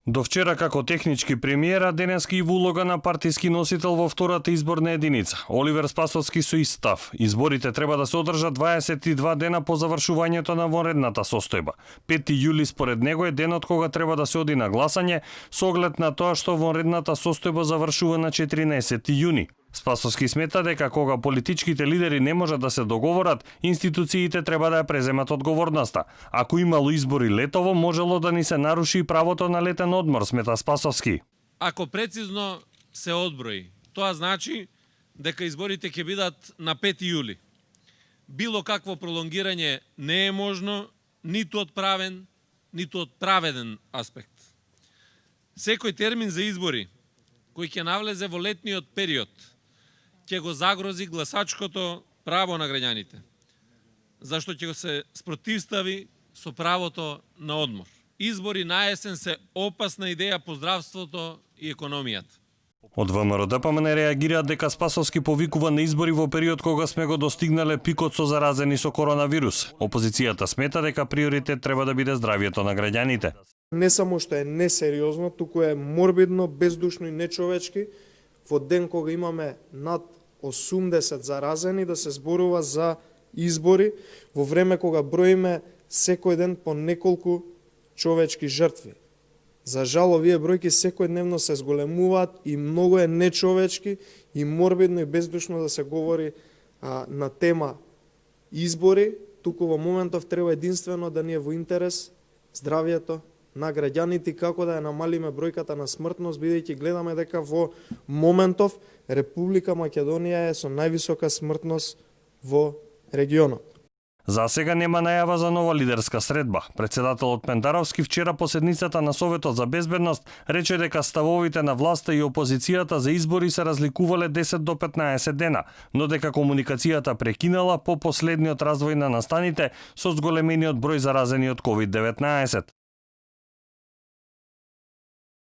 До вчера како технички премиер, денески и во улога на партиски носител во втората изборна единица. Оливер Спасовски со ист став. Изборите треба да се одржат 22 дена по завршувањето на вонредната состојба. 5 јули според него е денот кога треба да се оди на гласање, со оглед на тоа што вонредната состојба завршува на 14 јуни. Спасовски смета дека кога политичките лидери не можат да се договорат, институциите треба да ја преземат одговорноста. Ако имало избори летово, можело да ни се наруши и правото на летен одмор, смета Спасовски. Ако прецизно се одброи, тоа значи дека изборите ќе бидат на 5 јули. Било какво пролонгирање не е можно, ниту од правен, ниту од праведен аспект. Секој термин за избори кој ќе навлезе во летниот период ќе го загрози гласачкото право на граѓаните, зашто ќе го се спротивстави со правото на одмор. Избори на есен се опасна идеја по здравството и економијата. Од ВМРО ДПМН реагираат дека Спасовски повикува на избори во период кога сме го достигнале пикот со заразени со коронавирус. Опозицијата смета дека приоритет треба да биде здравието на граѓаните. Не само што е несериозно, туку е морбидно, бездушно и нечовечки во ден кога имаме над 80 заразени да се зборува за избори во време кога броиме секој ден по неколку човечки жртви. За жал, овие бројки секојдневно се зголемуваат и многу е нечовечки и морбидно и бездушно да се говори на тема избори, туку во моментов треба единствено да ни е во интерес здравието на граѓаните, како да ја намалиме бројката на смртност, бидејќи гледаме дека во моментов Република Македонија е со највисока смртност во регионот. За сега нема најава за нова лидерска средба. Председателот Пендаровски вчера по седницата на Советот за безбедност рече дека ставовите на власта и опозицијата за избори се разликувале 10 до 15 дена, но дека комуникацијата прекинала по последниот развој на настаните со зголемениот број заразени од COVID-19.